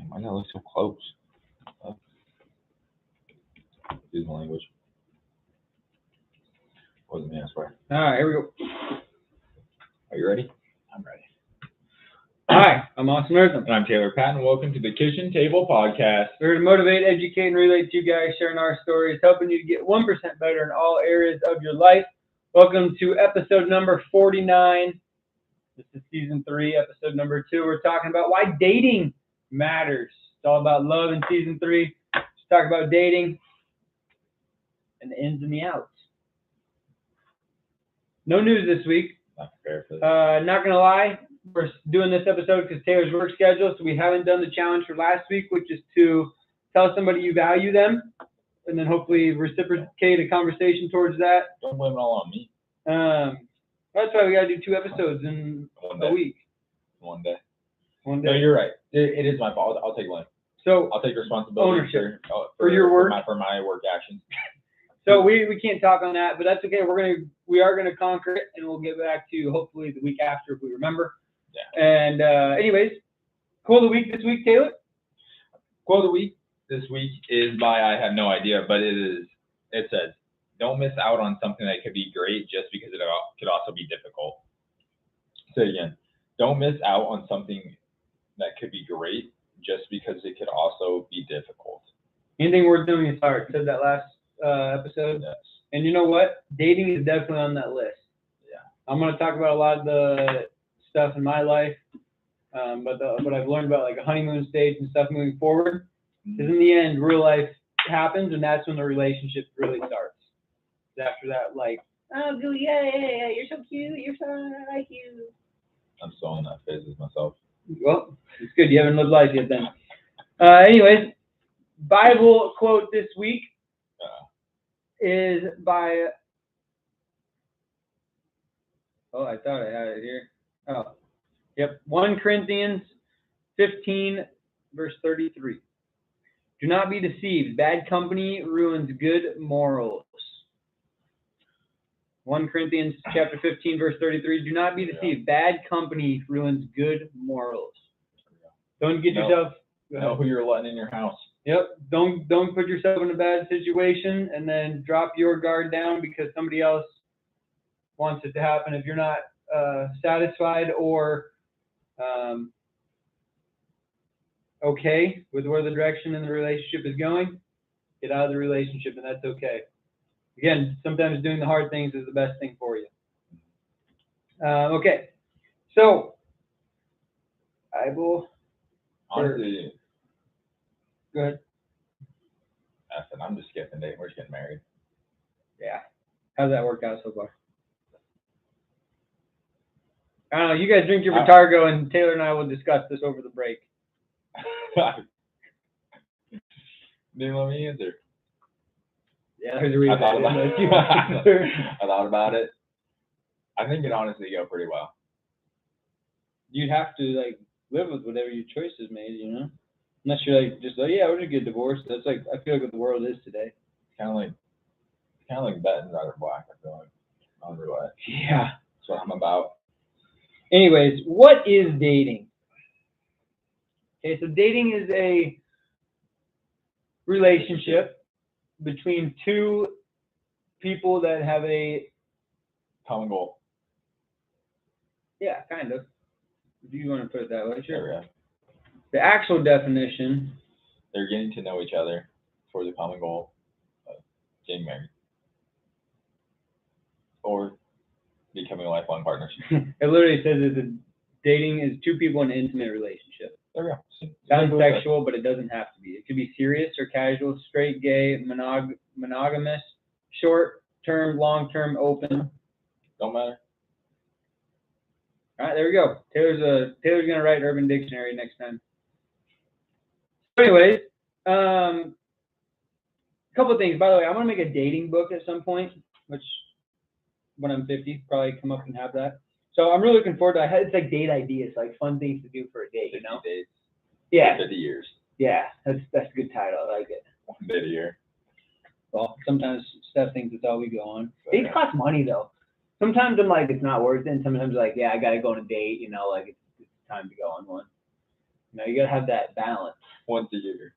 Why gotta look so close? Excuse my language. Wasn't me, I swear. All right, here we go. Are you ready? I'm ready. Hi, I'm Austin Eartham. And I'm Taylor Patton. Welcome to the Kitchen Table Podcast. We're here to motivate, educate, and relate to you guys, sharing our stories, helping you to get 1% better in all areas of your life. Welcome to episode number 49. This is season 3, episode number 2. We're talking about why dating matters. It's all about love in season 3. Let's talk about dating and the ins and the outs. No news this week. Not prepared for this. Not gonna lie, we're doing this episode because Taylor's work schedule, so we haven't done the challenge for last week, which is to tell somebody you value them, and then hopefully reciprocate a conversation towards that. Don't blame it all on me. That's why we gotta do 2 episodes in a week. One day. One No, day. you're right. It is my fault. I'll take blame. So I'll take responsibility Ownership. for your work. for my work actions. So we can't talk on that, but that's okay. We are gonna conquer it, and we'll get back to you hopefully the week after if we remember. Yeah. And anyways, quote of the week this week, Taylor. Quote of the week this week is by I have no idea, but it says, "Don't miss out on something that could be great just because it could also be difficult." Say it again. Don't miss out on something that could be great just because it could also be difficult. Anything worth doing is hard. Said that last episode. Yes. And you know what? Dating is definitely on that list. Yeah. I'm going to talk about a lot of the stuff in my life, but what I've learned about like a honeymoon stage and stuff moving forward, because in the end, real life happens, and that's when the relationship really starts. After that, like, oh, yeah, you're so cute, I like you. I'm still in that phase with myself. Well, it's good. You haven't lived life yet then. Anyways, Bible quote this week is by, I thought I had it here. Oh, yep. 1 Corinthians 15, verse 33. Do not be deceived. Bad company ruins good morals. 1 Corinthians chapter 15, verse 33. Do not be deceived. Bad company ruins good morals. Don't get yourself... Know who you're letting in your house. Yep. Don't put yourself in a bad situation and then drop your guard down because somebody else wants it to happen. If you're not satisfied or okay with where the direction in the relationship is going, get out of the relationship, and that's okay. Again, sometimes doing the hard things is the best thing for you. Okay. So, I will... Honestly, Go ahead. I said, I'm just skipping date. We're just getting married. Yeah. How's that worked out so far? I don't know. You guys drink your Vitargo, and Taylor and I will discuss this over the break. Didn't let me answer. Yeah, there's a reason. I thought about it. it. I thought about it. I think it honestly go pretty well. You'd have to like live with whatever your choices made, you know. Unless you're like just like, yeah, we're gonna get divorced. That's like I feel like what the world is today. Kind of like betting red or black. I feel like on roulette. Yeah. That's what I'm about. Anyways, what is dating? Okay, so dating is a relationship between 2 people that have a Common goal. yeah, kind of. Do you want to put it that way? There Sure. we go. The actual definition. They're getting to know each other for the common goal of getting married or becoming a lifelong partners. It literally says that dating is 2 people in an intimate relationship. There we go. Sounds sexual, but it doesn't have to be. It could be serious or casual, straight, gay, monogamous, short term, long term, open. Don't matter. All right, there we go. Taylor's gonna write Urban Dictionary next time. Anyways, a couple of things. By the way, I'm gonna make a dating book at some point, which when I'm 50, probably come up and have that. So I'm really looking forward to it. It's like date ideas, like fun things to do for a date, you know? 50 days. Yeah. 50 years. Yeah, that's a good title. I like it. 1 day a year. Well, sometimes Steph thinks it's all we go on. Dates cost money though. Sometimes I'm like, it's not worth it. And sometimes like, yeah, I gotta go on a date, you know, like it's time to go on one. You know, you gotta have that balance. once a year.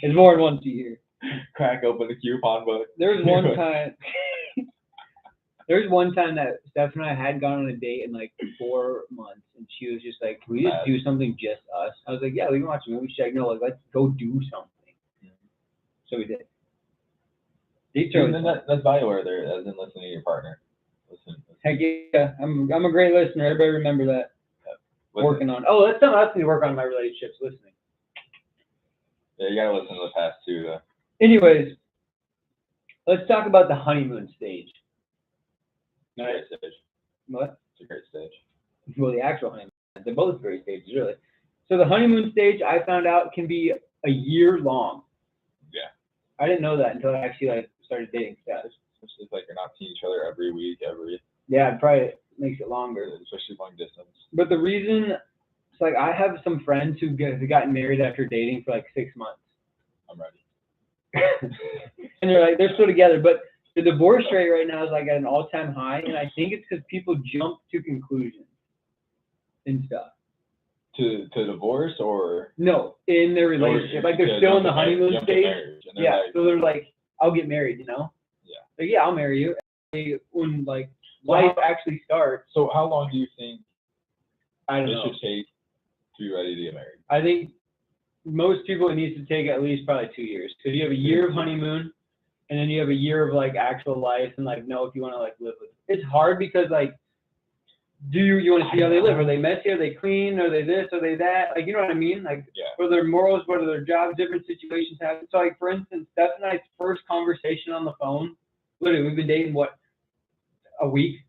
It's more than once a year. Crack open the coupon book. There's one time that Steph and I had gone on a date in like 4 months, and she was just like, "Can we just do something just us?" I was like, "Yeah, we can watch a movie." She's like, "No, like let's go do something." So we did. And then that's value right there, as in listening to your partner. Listen. Heck yeah, I'm a great listener. Everybody remember that. Yeah. Working on. Oh, that's something else I need to work on in my relationships. Listening. Yeah, you gotta listen to the past too, though. Anyways, let's talk about the honeymoon stage. It's a great stage. What? It's a great stage. Well, the actual honeymoon. They're both great stages, really. So the honeymoon stage, I found out, can be a year long. Yeah. I didn't know that until I actually started dating Steph. Especially if you're not seeing each other every week, Yeah, it probably makes it longer. especially long distance. But the reason, it's like I have some friends who gotten married after dating for like 6 months. I'm ready. And they're still together, but the divorce rate right now is like at an all-time high, and I think it's because people jump to conclusions and stuff. To divorce or? No, in their relationship. Like they're still in the honeymoon stage. Yeah, like, so they're like, I'll get married, you know? Yeah. Like, yeah, I'll marry you. When like life actually starts. So how long do you think I don't it know. should take to be ready to get married? I think most people, it needs to take at least probably 2 years. Because you have a year of honeymoon, and then you have a year of like actual life, and like know if you want to like live with it. It's hard because like, do you want to see how they live? Are they messy? Are they clean? Are they this? Are they that? Like, you know what I mean? Like, what are their morals? What are their jobs? Different situations happen. So like, for instance, Steph and I's first conversation on the phone, literally, we've been dating a week,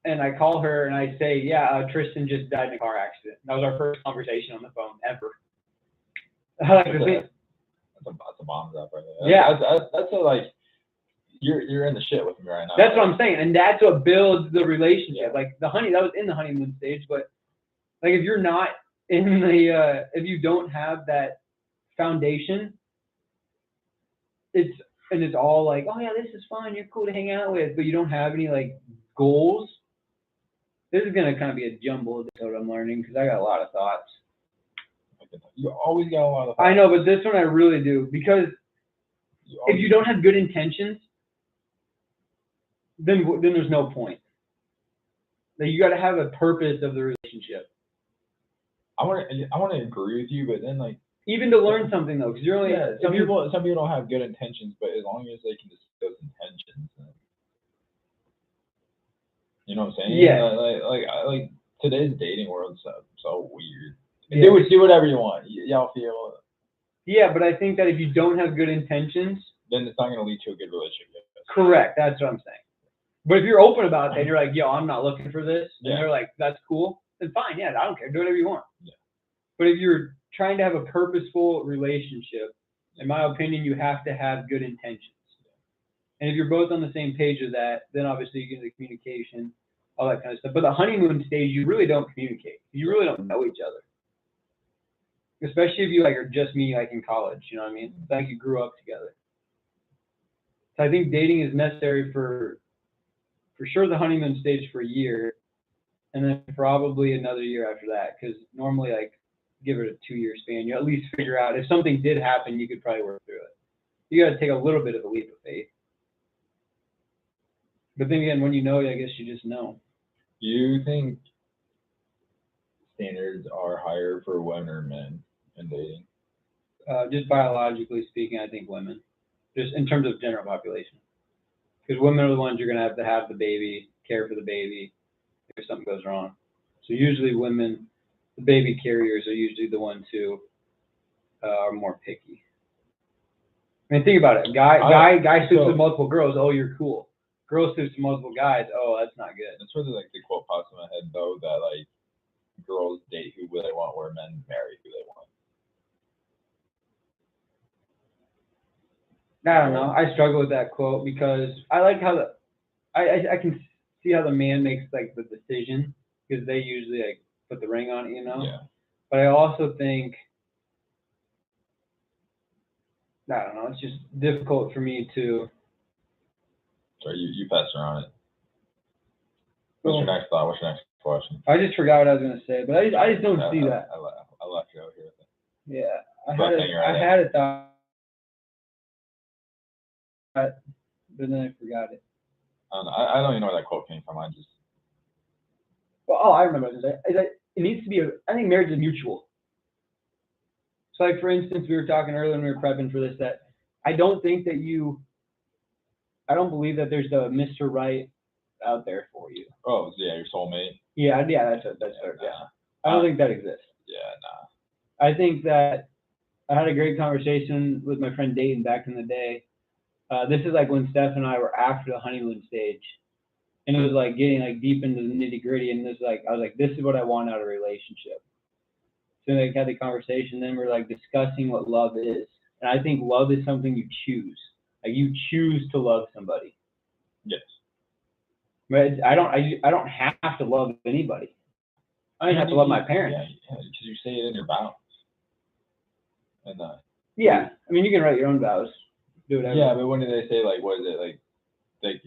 and I call her and I say, yeah, Tristan just died in a car accident. That was our first conversation on the phone ever. That's a bomb drop right there. Yeah. That's a, like, you're in the shit with me right now. That's what I'm saying, and that's what builds the relationship. Like that was in the honeymoon stage, but like if you're not in the if you don't have that foundation, it's all like, oh yeah, this is fun, you're cool to hang out with, but you don't have any like goals. This is gonna kind of be a jumble episode, I'm learning, because I got a lot of thoughts. You always got a lot of thoughts. I know, but this one I really do, because if you don't have good intentions, then there's no point. Like, you got to have a purpose of the relationship. I want to agree with you, but then like even to learn something though, because you're only some people don't have good intentions, but as long as they can discuss those intentions, then, you know what I'm saying? Yeah. Like today's dating world is so weird. Yeah. Do whatever you want. Y'all feel. Yeah, but I think that if you don't have good intentions, then it's not going to lead to a good relationship. Correct. That's what I'm saying. But if you're open about that, and you're like, yo, I'm not looking for this, and they're like, that's cool, then fine, yeah, I don't care, do whatever you want. Yeah. But if you're trying to have a purposeful relationship, in my opinion, you have to have good intentions. And if you're both on the same page with that, then obviously you get into communication, all that kind of stuff. But the honeymoon stage, you really don't communicate. You really don't know each other. Especially if you like are just me like in college, you know what I mean? It's like you grew up together. So I think dating is necessary for sure the honeymoon stage for a year, and then probably another year after that, because normally like give it a 2-year span. You at least figure out if something did happen, you could probably work through it. You got to take a little bit of a leap of faith. But then again, when you know, I guess you just know. Do you think standards are higher for women or men in dating? Just biologically speaking, I think women, just in terms of general population. Because women are the ones you're going to have the baby, care for the baby if something goes wrong. So usually women, the baby carriers are usually the ones who are more picky. I mean, think about it. Guy sleeps with multiple girls. Oh, you're cool. Girl sleeps with multiple guys. Oh, that's not good. That's sort of like the quote pops in my head, though, that like girls date who they want, where men marry who they want. I don't know. I struggle with that quote because I like how I can see how the man makes like the decision, because they usually like put the ring on it, you know. Yeah. But I also think, I don't know. It's just difficult for me to. So you passed around it. What's your next thought? What's your next question? I just forgot what I was gonna say, but I just don't see that. I left you out here with it. Yeah, I had a thought, but then I forgot it. I don't even know where that quote came from. I just. Well, I remember what I was gonna say. Is that it needs to be I think marriage is mutual. So, like, for instance, we were talking earlier when we were prepping for this, that I don't believe that there's a Mr. Right out there for you. Oh, yeah, your soulmate. Yeah, that's fair. Yeah. I don't think that exists. Yeah, nah. I think that I had a great conversation with my friend Dayton back in the day. This is like when Steph and I were after the honeymoon stage, and it was like getting like deep into the nitty gritty. And I was like, this is what I want out of a relationship. So they had the conversation. Then we're like discussing what love is, and I think love is something you choose. Like, you choose to love somebody. Yes. But I don't have to love anybody. I don't have to love my parents. Yeah, because you say it in your vows. And yeah, I mean, you can write your own vows. Do whatever. Yeah, but when do they say, like, what is it, like like,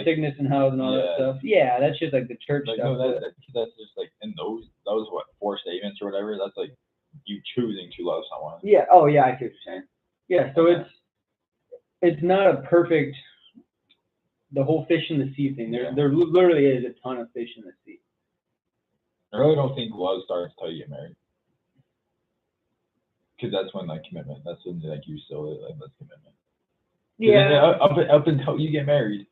sickness and health and all that stuff. Yeah, that's just like the church like, stuff. No, that's just like in those what 4 statements or whatever. That's like you choosing to love someone. Yeah. Oh yeah, I see what you're saying. Yeah. So it's not a perfect. The whole fish in the sea thing. There literally is a ton of fish in the sea. I really don't think love starts until you get married. Because that's when, like, commitment. That's when, like, you still like that's commitment. Yeah. Up until you get married,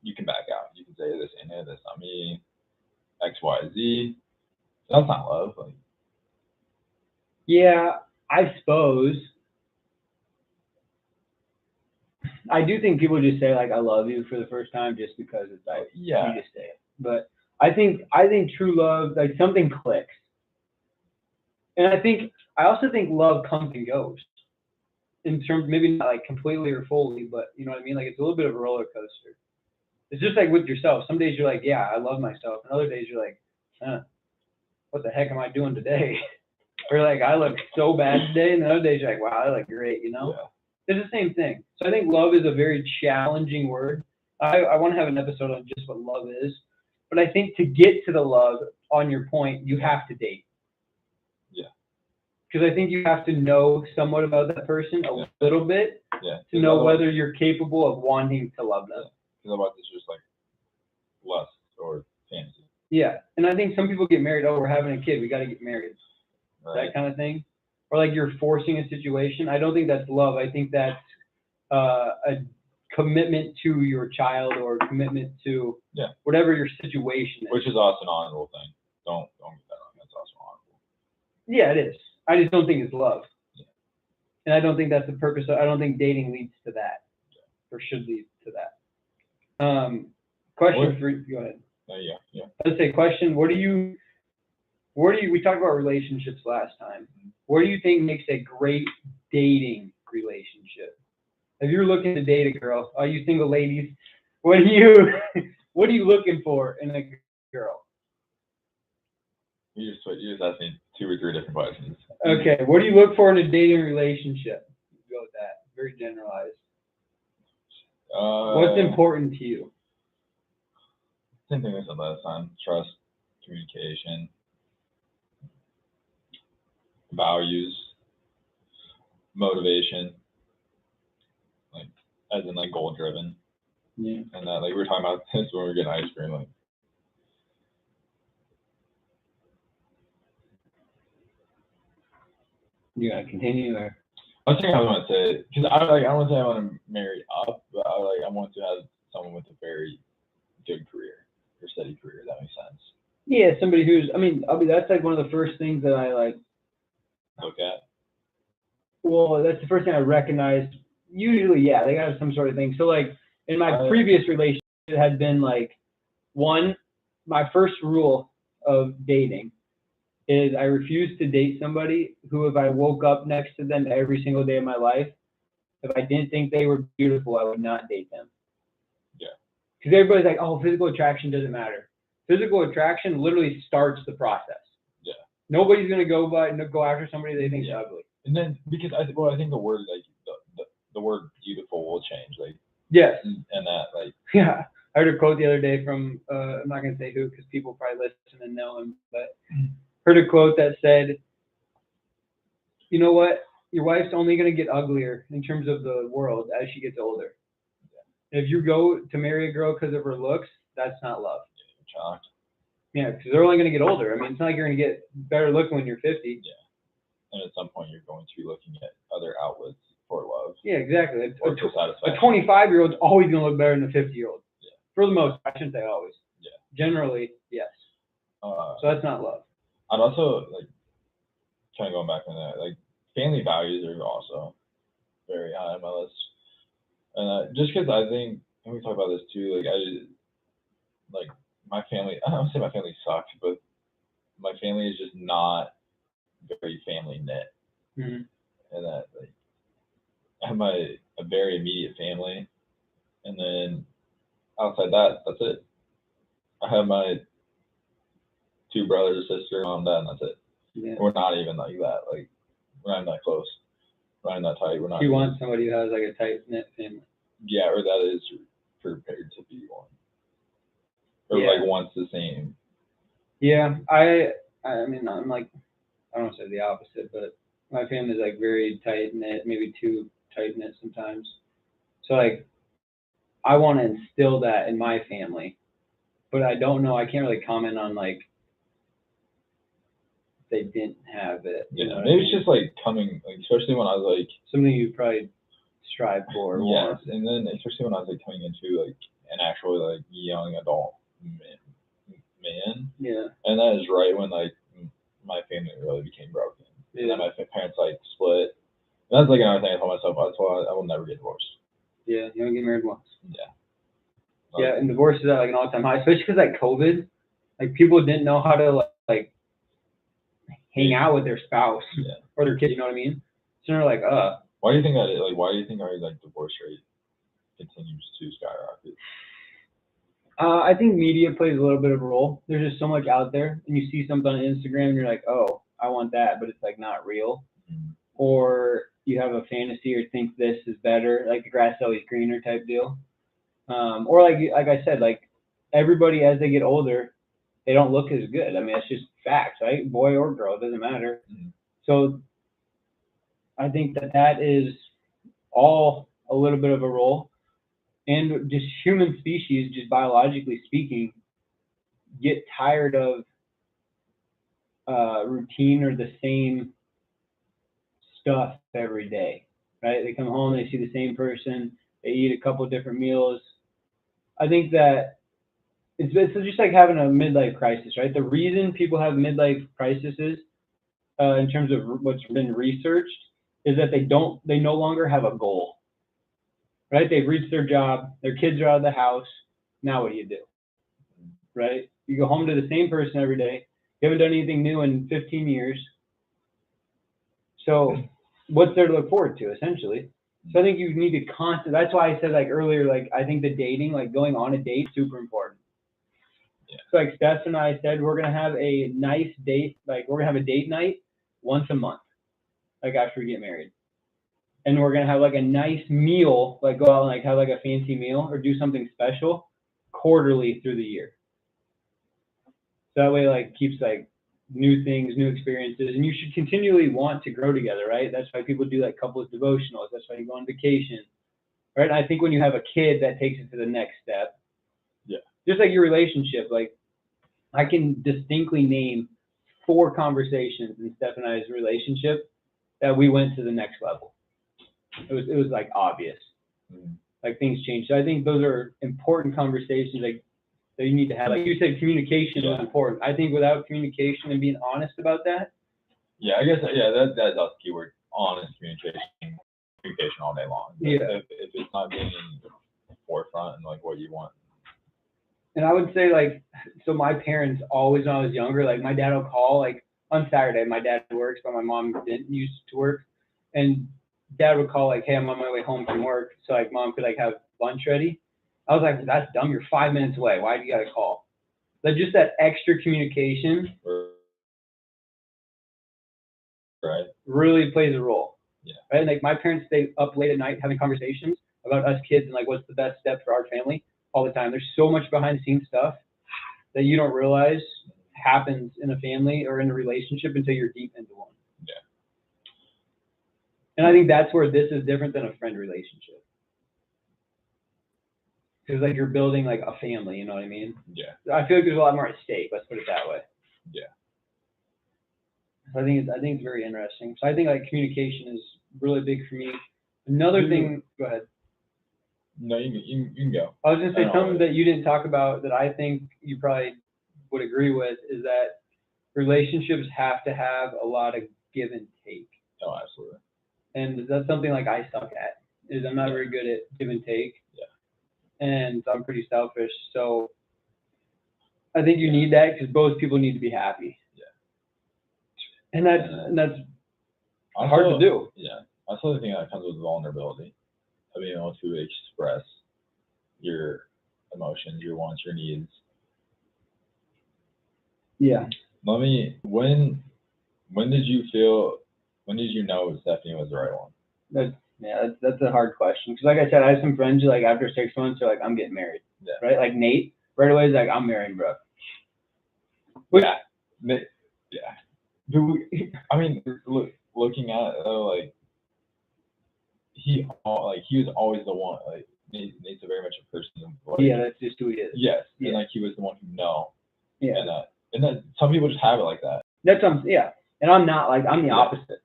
you can back out. You can say this ain't it. That's not me. X, Y, Z. That's not love. Like. Yeah, I suppose. I do think people just say, like, I love you for the first time just because it's like you just say it. But I think true love, like, something clicks. And I also think love comes and goes. In terms, maybe not like completely or fully, but you know what I mean? Like, it's a little bit of a roller coaster. It's just like with yourself. Some days you're like, yeah, I love myself. And other days you're like, what the heck am I doing today? Or like, I look so bad today. And the other days you're like, wow, I look great, you know? Yeah. It's the same thing. So I think love is a very challenging word. I want to have an episode on just what love is. But I think to get to the love, on your point, you have to date. Yeah. Because I think you have to know somewhat about that person a little bit to know whether you're capable of wanting to love them. Because otherwise it's just like lust or fantasy. Yeah. And I think some people get married, we're having a kid, we got to get married. Right. That kind of thing. Or like you're forcing a situation. I don't think that's love. I think that's a commitment to your child or commitment to whatever your situation is. Which is also an honorable thing. Don't get that wrong. That's also honorable. Yeah, it is. I just don't think it's love. Yeah. And I don't think that's the purpose. I don't think dating leads to that or should lead to that. Question for you. Go ahead. Yeah. Let's say question. We talked about relationships last time. What do you think makes a great dating relationship? If you're looking to date a girl, all you single ladies, what are you looking for in a girl? You just asked me 2 or 3 different questions. Okay, what do you look for in a dating relationship? Go with that. Very generalized. What's important to you? Same thing I said last time. Trust, communication, values, motivation, like as in like goal driven. Yeah. And that, like, we were talking about this when we were getting ice cream, like. You gotta continue there. I was going to say, because I don't want to say I want to marry up, but I want to have someone with a very good career or steady career. That makes sense. Yeah, somebody who's. That's like one of the first things that I like. Look at. Well, that's the first thing I recognized. Usually, yeah, they got some sort of thing. So, like, in my previous relationship, it had been like, my first rule of dating is I refuse to date somebody who, if I woke up next to them every single day of my life, if I didn't think they were beautiful, I would not date them. Yeah. Because everybody's like, oh, physical attraction doesn't matter. Physical attraction literally starts the process. Yeah. Nobody's going to go after somebody they think is ugly. And then, because I think the word, like, the word beautiful will change. Like, yes. And that, like. Yeah. I heard a quote the other day from, I'm not going to say who because people probably listen and know him, but heard a quote that said, you know what? Your wife's only going to get uglier in terms of the world as she gets older. If you go to marry a girl because of her looks, that's not love. Shocked. Yeah, because they're only going to get older. I mean, it's not like you're going to get better looking when you're 50. Yeah. And at some point, you're going to be looking at other outlets for love. Yeah, exactly. Or for A satisfaction. 25-year-old's always going to look better than a 50-year-old. Yeah. For the most, I shouldn't say always. Yeah. Generally, yes. So that's not love. I'd also, like, kind of going back on that, like, family values are also very high on my list. And just because I think, and we talk about this too, like, my family, I don't say my family sucks, but my family is just not very family knit. Mm-hmm. And that, like, I have a very immediate family, and then outside that, that's it. I have my 2 brothers, a sister, mom, dad, and that's it. Yeah. We're not even like that. Like, we're not even that close. We're not even that tight. We're not. You want somebody who has like a tight knit family. Yeah, or that is prepared to be one. Or Yeah. like wants the same. Yeah, I mean, I'm like, I don't say the opposite, but my family's like very tight knit, maybe too tight knit sometimes. So like, I want to instill that in my family, but I don't know. I can't really comment on like they didn't have it. Yeah, You know what maybe I mean? it's just like coming, like, especially when I was like. Something you probably strive for. Or Yes, want. and then especially when I was like coming into like an actual like young adult man. Yeah. And that is right when like my family really became broken. Yeah. And then my parents like split. And that's like another thing I told myself. That's why I will never get divorced. Yeah, you don't get married once. Yeah. Yeah, and divorce is at like an all-time high, especially because like COVID, like people didn't know how to like hang out with their spouse or their kids. You know what I mean? So they're like, Why do you think that? Like, why do you think our like divorce rate continues to skyrocket? I think media plays a little bit of a role. There's just so much out there, and you see something on Instagram, and you're like, oh, I want that, but it's like not real. Mm-hmm. Or you have a fantasy or think this is better, like the grass is always greener type deal. Or like I said, like everybody as they get older, they don't look as good. I mean, it's just facts, right? Boy or girl, it doesn't matter. Mm-hmm. So I think that is all a little bit of a role. And just human species, just biologically speaking, get tired of routine or the same stuff every day, right? They come home, they see the same person, they eat a couple of different meals. I think that it's just like having a midlife crisis, right? The reason people have midlife crises in terms of what's been researched is that they no longer have a goal, right? They've reached their job, their kids are out of the house. Now what do? Right? You go home to the same person every day. You haven't done anything new in 15 years. So what's there to look forward to, essentially? So I think you need to that's why I said like earlier, like I think the dating, like going on a date, super important. Yeah. So like Steph and I said, we're going to have a nice date. Like we're going to have a date night once a month, like after we get married. And we're going to have like a nice meal, like go out and like have like a fancy meal or do something special quarterly through the year. So that way like keeps like new things, new experiences, and you should continually want to grow together, right? That's why people do like couples devotionals. That's why you go on vacation, right? And I think when you have a kid, that takes it to the next step. Yeah. Just like your relationship, like I can distinctly name 4 conversations in Steph and I's relationship that we went to the next level. It was like obvious, like things changed. So I think those are important conversations like that you need to have. Like you said, communication is important. I think without communication and being honest about that. Yeah, I guess that's the keyword. Honest communication all day long. But yeah. If it's not being in the forefront and like what you want. And I would say like, so my parents always, when I was younger, like my dad will call like on Saturday. My dad works, but my mom didn't used to work, and dad would call like, hey, I'm on my way home from work, so like mom could like have lunch ready. I was like, that's dumb. You're 5 minutes away. Why do you gotta call? But just that extra communication really plays a role. Yeah. Right? Like my parents stay up late at night having conversations about us kids and like what's the best step for our family all the time. There's so much behind the scenes stuff that you don't realize happens in a family or in a relationship until you're deep into one. Yeah. And I think that's where this is different than a friend relationship. Because like you're building like a family, you know what I mean? Yeah. I feel like there's a lot more at stake. Let's put it that way. Yeah. So I think it's very interesting. So I think like communication is really big for me. Another thing, go ahead. No, you can go. I was gonna say I know, something that you didn't talk about that I think you probably would agree with is that relationships have to have a lot of give and take. Oh, absolutely. And that's something like I suck at, is I'm not very good at give and take. Yeah. And I'm pretty selfish. So I think you need that because both people need to be happy. Yeah. And that's hard to do. Yeah. I also think that comes with vulnerability. Of being able to express your emotions, your wants, your needs. Yeah. When did you know Stephanie was the right one? That's a hard question. Because like I said, I have some friends who like after 6 months they're like, I'm getting married. Yeah. Right? Like Nate, right away is like, I'm marrying Brooke. Yeah. I mean, looking at it though, like he was always the one. Like Nate's very much a person. Like, Yeah, that's just who he is. Yes, Yeah. and like he was the one who know. Yeah. And that some people just have it like that. That's yeah. And I'm not like I'm the Yeah. opposite.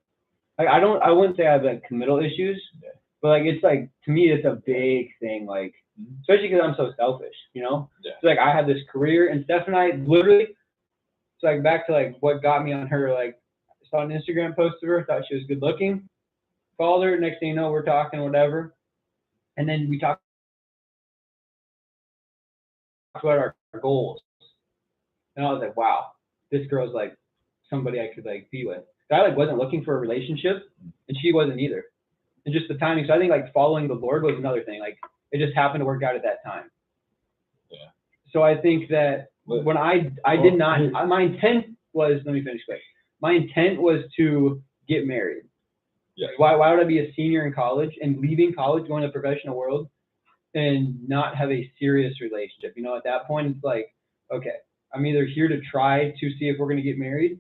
Like I wouldn't say I have like committal issues, Yeah. but like it's like to me it's a big thing. Like especially because I'm so selfish, you know. Yeah. So like I have this career, and Steph and I literally. So like back to like what got me on her. Like I saw an Instagram post of her, thought she was good looking, followed her. Next thing you know, we're talking whatever, and then we talked about our goals, and I was like, wow, this girl's like somebody I could like be with. I like wasn't looking for a relationship, and she wasn't either. And just the timing. So I think like following the Lord was another thing. Like it just happened to work out at that time. Yeah. So I think that when I did not, my intent was, let me finish quick. My intent was to get married. Yeah. Why would I be a senior in college and leaving college, going to the professional world, and not have a serious relationship? You know, at that point, it's like, okay, I'm either here to try to see if we're going to get married.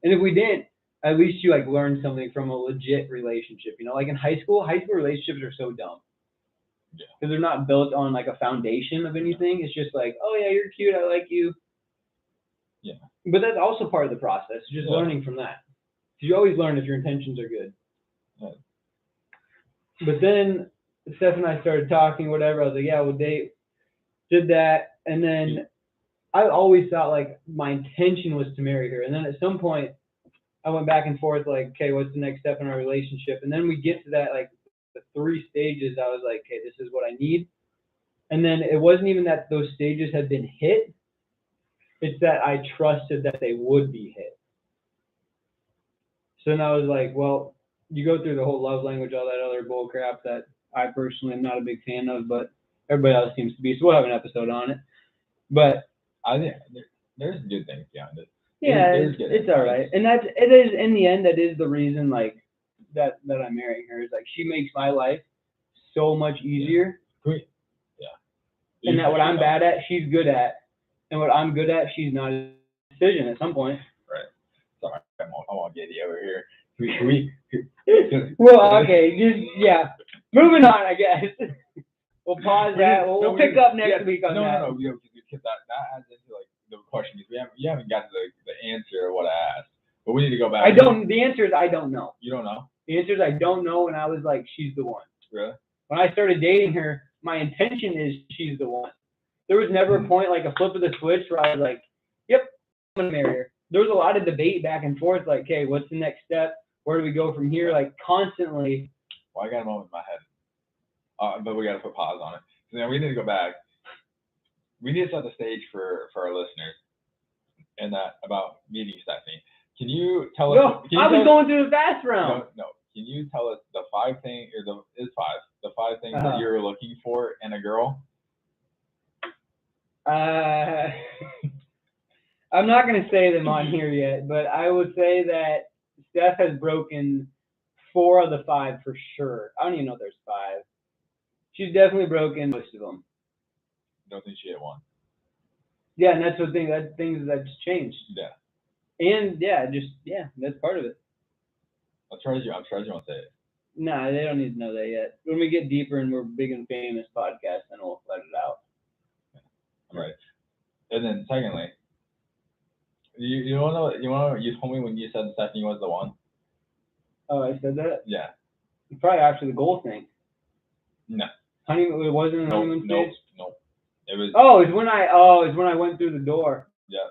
And if we didn't, at least you like learn something from a legit relationship. You know, like in high school relationships are so dumb. Yeah. Because they're not built on like a foundation of anything. It's just like, oh yeah, you're cute, I like you. Yeah. But that's also part of the process, just learning from that. Because you always learn if your intentions are good. Yeah. But then Steph and I started talking, whatever. I was like, yeah, we'll date. Did that, and then I always thought like my intention was to marry her. And then at some point, I went back and forth like, okay, what's the next step in our relationship? And then we get to that like the 3 stages. I was like, okay, this is what I need. And then it wasn't even that those stages had been hit. It's that I trusted that they would be hit. So then I was like, well, you go through the whole love language, all that other bull crap that I personally am not a big fan of, but everybody else seems to be. So we'll have an episode on it. But I think there's good things behind it. yeah, it's all right. And it is in the end, that is the reason like that I'm marrying her, is like she makes my life so much easier. Yeah. And that what I'm bad at, she's good at. And what I'm good at, she's not a decision at some point. Right. Sorry, I won't get you over here. Can we Well, okay, yeah. Moving on, I guess. We'll pause that. We'll pick up next week on that. No, because that adds into like the question. You haven't got to the answer of what I asked, but we need to go back. The answer is I don't know. You don't know? The answer is I don't know, and I was like, she's the one. Really? When I started dating her, my intention is she's the one. There was never a point, like a flip of the switch, where I was like, yep, I'm going to marry her. There was a lot of debate back and forth, like, okay, what's the next step? Where do we go from here? Like, constantly. Well, I got a moment in my head, but we got to put pause on it. So then we need to go back. We need to set the stage for our listeners and that about meeting Stephanie. Can you tell us? No, I was going through the fast round. No. Can you tell us the 5 things, or the 5 things that you're looking for in a girl? I'm not going to say them on here yet, but I would say that Steph has broken 4 of the 5 for sure. I don't even know if there's 5. She's definitely broken most of them. Don't think she hit 1. Yeah, and that's the thing. That's things that's changed. Yeah. And that's part of it. I'm surprised you won't say it. Nah, they don't need to know that yet. When we get deeper and we're big and famous podcast, then we'll let it out. Right. And then secondly, you told me when you said Stephanie was the one. Oh, I said that? Yeah. Probably after the goal thing. No. Honeymoon, it wasn't the honeymoon stage? Nope. It was. It's when I went through the door. Yeah.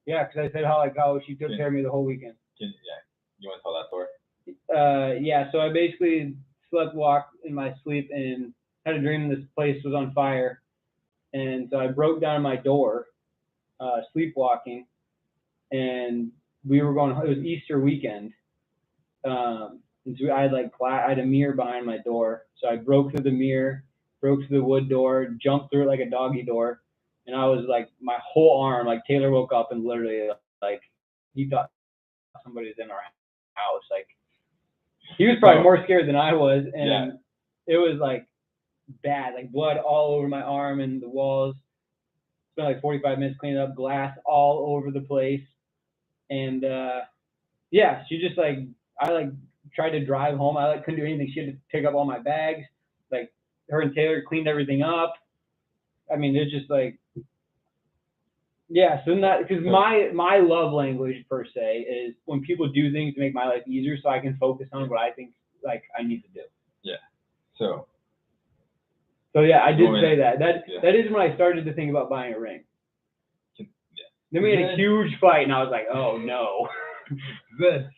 Yeah, because I said how she took care of me the whole weekend. You want to tell that story? Yeah, so I basically walked in my sleep and had a dream this place was on fire. And so I broke down my door, sleepwalking, and we were going, it was Easter weekend. And so I had a mirror behind my door. So I broke through the mirror, broke through the wood door, jumped through it like a doggy door. And I was like, my whole arm, like Taylor woke up and literally like, he thought somebody's in our house. Like, he was probably more scared than I was. And it was like bad, like blood all over my arm and the walls. Spent like 45 minutes cleaning up, glass all over the place. And she just I tried to drive home. I couldn't do anything. She had to pick up all my bags. Like, her and Taylor cleaned everything up. I mean, it's just like, so not because my love language per se is when people do things to make my life easier, so I can focus on what I think I need to do. Yeah. So I did say that. That is when I started to think about buying a ring. Yeah. Then we had a huge fight, and I was like, oh no. Then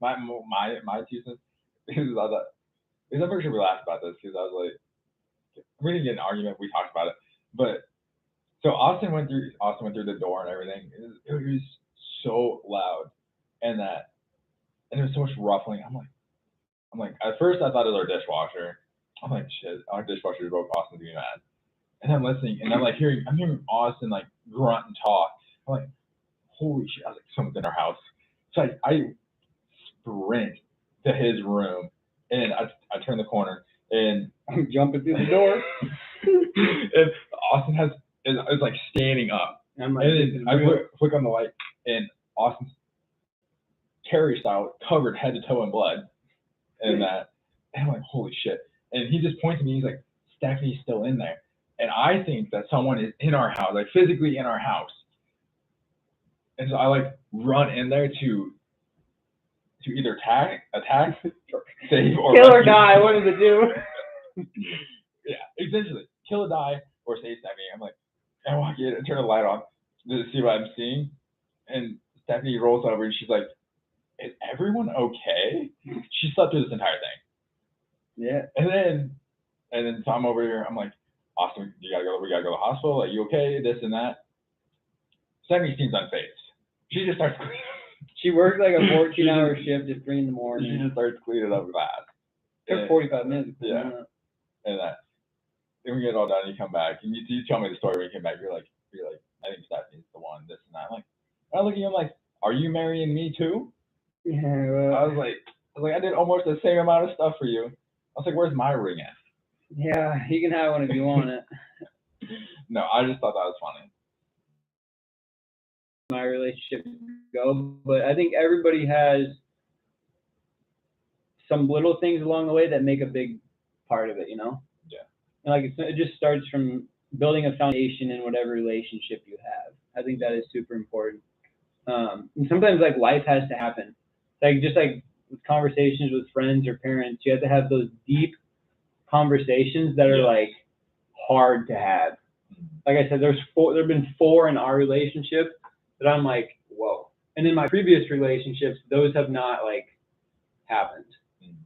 my 2 cents is I thought, because I'm pretty sure we laughed about this because I was like, we didn't get in an argument. We talked about it, but so Austin went through the door and everything. It was so loud, and there was so much ruffling. I'm like, at first I thought it was our dishwasher. I'm like, shit, our dishwasher broke. Austin's getting mad, and I'm listening, and I'm hearing Austin like grunt and talk. I'm like, holy shit! I was like, someone's in our house. So I sprint to his room, and I turn the corner, and I'm jumping through the door. And Austin is like standing up. And then I flick on the light, and Austin's Carrie style, covered head to toe in blood, and I'm like, holy shit! And he just points at me. He's like, Stephanie's still in there, and I think that someone is in our house, like physically in our house. And so I run in there to either attack, save, or kill or die. One of the two. Yeah, essentially, kill or die or save Stephanie. I'm like, I walk in and turn the light on to see what I'm seeing, and Stephanie rolls over and she's like, "Is everyone okay?" She slept through this entire thing. Yeah. And then so I'm over here. I'm like, Austin, we gotta go to the hospital. Are you okay? This and that. Stephanie seems unfazed. She just starts cleaning. She worked like a 14-hour shift at 3 a.m. She just starts cleaning up glass. It took 45 minutes. Yeah. And then we get it all done, and you come back, and you tell me the story when you came back. You're like, I think Stephanie's the one, this and that. I'm like, I look at you, I'm like, are you marrying me too? Yeah. Well, I was like, I did almost the same amount of stuff for you. I was like, where's my ring at? Yeah, you can have one if you want it. No, I just thought that was funny. My relationship go, but I think everybody has some little things along the way that make a big part of it, you know? Yeah. And it just starts from building a foundation in whatever relationship you have. I think that is super important. And sometimes life has to happen. Just with conversations with friends or parents, you have to have those deep conversations that are hard to have. Like I said, there've been 4 in our relationship that I'm like, whoa. And in my previous relationships, those have not happened.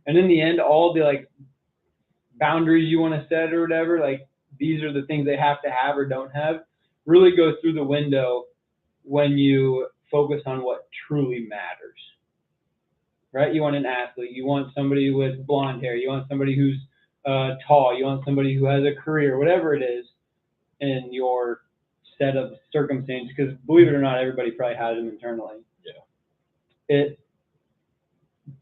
And in the end, all the boundaries you want to set or whatever, these are the things they have to have or don't have, really go through the window when you focus on what truly matters. Right? You want an athlete. You want somebody with blonde hair. You want somebody who's tall. You want somebody who has a career, whatever it is in your set of circumstances, because believe it or not, everybody probably has them internally. Yeah. It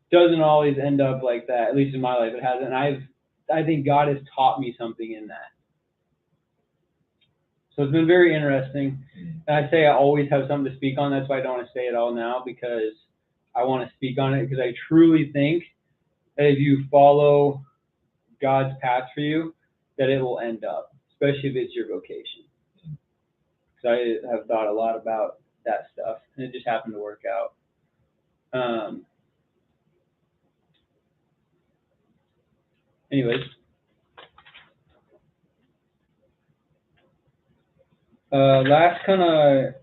doesn't always end up like that. At least in my life, it hasn't. I think God has taught me something in that. So it's been very interesting. And I say I always have something to speak on. That's why I don't want to say it all now, because I want to speak on it, because I truly think that if you follow God's path for you, that it will end up, especially if it's your vocation. Because I have thought a lot about that stuff, and it just happened to work out. Anyways, last kind of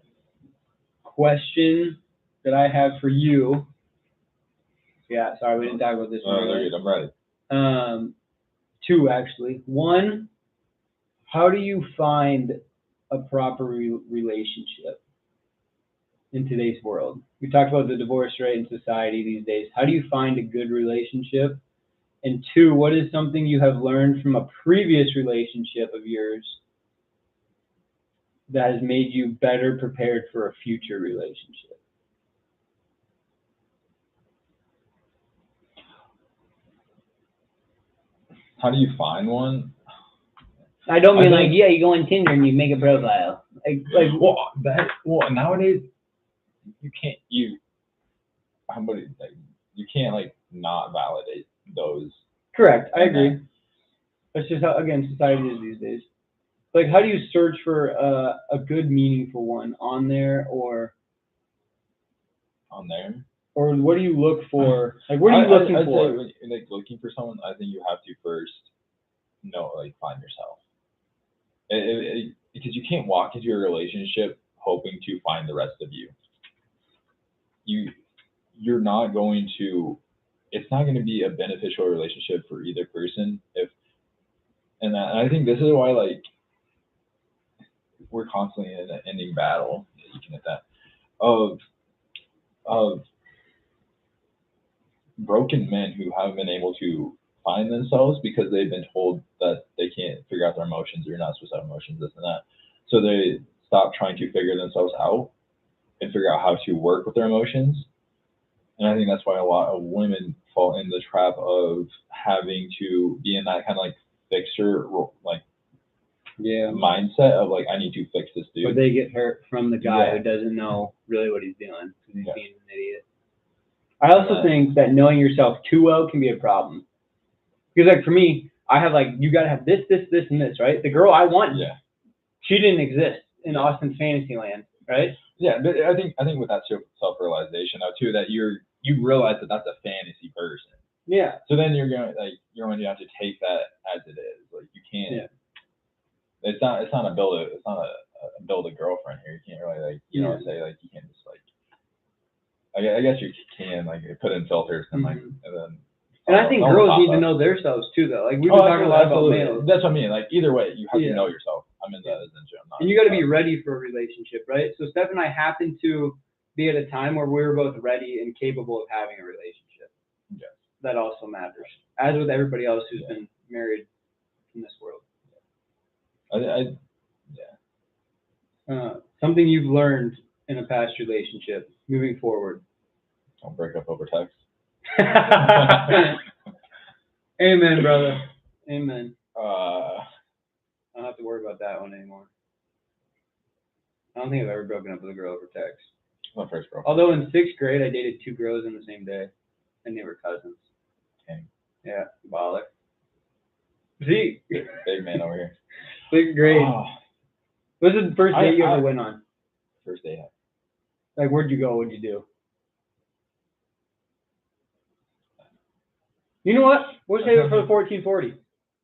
question that I have for you. Yeah, sorry, we didn't talk about this one. Good. I'm ready. Two, actually. One, how do you find a proper relationship in today's world? We talked about the divorce rate in society these days. How do you find a good relationship? And two, what is something you have learned from a previous relationship of yours that has made you better prepared for a future relationship? How do you find one? I don't mean like, you go on Tinder and you make a profile. Well, nowadays you can't you can't like not validate those. Correct, I agree. That's just how, again, society is these days. Like, how do you search for a good, meaningful one on there, or what do you look for? Like, what are you looking for? Say, like, looking for someone, I think you have to first find yourself. Because you can't walk into a relationship hoping to find the rest of you. You're not going to. It's not going to be a beneficial relationship for either person. And I think this is why, like, we're constantly in an ending battle. You can hit that of broken men who haven't been able to find themselves because they've been told that they can't figure out their emotions, or you're not supposed to have emotions, this and that. So they stop trying to figure themselves out and figure out how to work with their emotions. And I think that's why a lot of women fall in the trap of having to be in that kind of like fixer, like, mindset of like, I need to fix this dude. But they get hurt from the guy who doesn't know really what he's doing because he's being an idiot. I also think that knowing yourself too well can be a problem. Because, like, for me, I have, like, you got to have this, this, this, and this, right? The girl I want, she didn't exist in Austin's fantasy land, right? Yeah, but I think with that self-realization, though, too, that you realize that that's a fantasy person. Yeah. So then you're going to have to take that as it is. Like, you can't. Yeah. It's not a build a girlfriend here. You can't really say like you can't just like. I guess you can like put in filters and like and then. And I think girls need to know themselves too, though. Like we've been talking a lot about males. That's what I mean. Like either way, you have to know yourself. I'm in that as in gym. And you got to be ready for a relationship, right? So Steph and I happened to be at a time where we were both ready and capable of having a relationship. Yes. That also matters, as with everybody else who's been married in this world. Something you've learned in a past relationship moving forward. Don't break up over text. Amen, brother. Amen. I don't have to worry about that one anymore. I don't think I've ever broken up with a girl over text. My first girl. Although in 6th grade, I dated 2 girls in the same day, and they were cousins. Dang. Yeah, baller. See? Big man over here. 6th grade. What was the first date you ever went on? First date. Like, where'd you go? What'd you do? You know what? We'll save it for the 1440.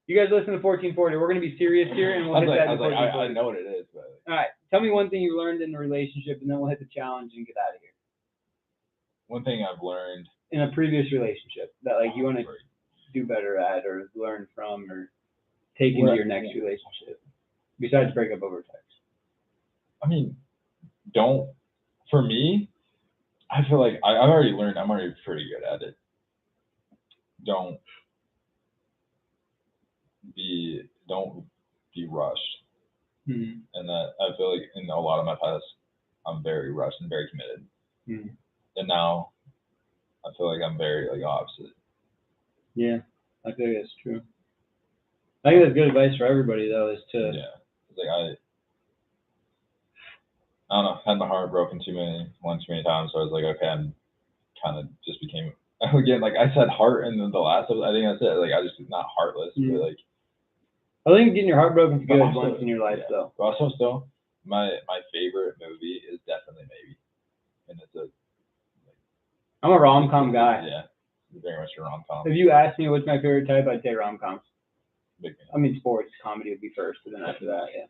You guys listen to 1440. We're going to be serious here, and we'll hit that in 1440. I know what it is, but... All right. Tell me one thing you learned in the relationship, and then we'll hit the challenge and get out of here. One thing I've learned... In a previous relationship that, like, you want to do better at or learn from or take into your next relationship, besides break up over text. I mean, for me, I feel like I've already learned, I'm already pretty good at it. Don't be rushed. Mm-hmm. And that I feel like in a lot of my past, I'm very rushed and very committed. Mm-hmm. And now I feel like I'm very like opposite. Yeah, I think that's true. I think that's good advice for everybody though, is to It's like I don't know, had my heart broken too many times, so I was like, okay, I'm kind of just became again, like I said heart in the last episode. I think that's it. Like I just not heartless, Mhm. but like I think getting your heart broken is but good also- once in your life, yeah. though. But also still, my favorite movie is definitely Maybe, and it's a I'm a rom-com guy. Yeah, very much a rom-com. If you ask me what's my favorite type, I'd say rom-coms. Big fan. I mean, sports, comedy would be first, and then after that, yeah.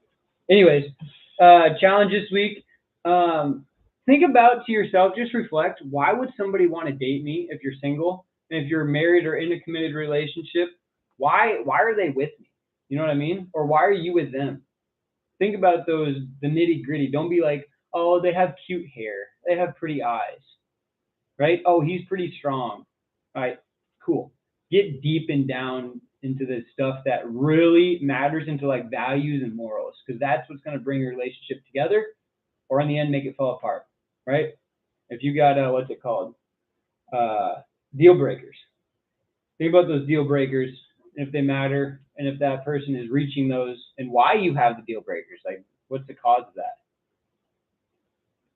Anyways, challenge this week. Think about to yourself, just reflect, why would somebody want to date me if you're single? And if you're married or in a committed relationship, why are they with me? You know what I mean? Or why are you with them? Think about the nitty-gritty. Don't be like, oh, they have cute hair. They have pretty eyes. Right? Oh, he's pretty strong. All right, cool. Get deep and down into the stuff that really matters, into like values and morals, because that's what's going to bring your relationship together, or in the end make it fall apart, right? If you got what's it called, deal breakers. Think about those deal breakers, if they matter, and if that person is reaching those, and why you have the deal breakers. Like, what's the cause of that?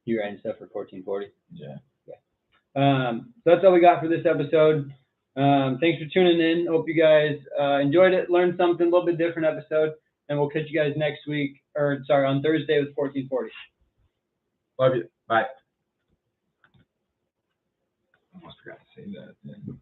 You writing stuff for 1440? Yeah. So that's all we got for this episode. Thanks for tuning in. Hope you guys enjoyed it, learned something, a little bit different episode, and we'll catch you guys next week, or sorry, on Thursday with 1440. Love you. Bye. Almost forgot to say that. Yeah.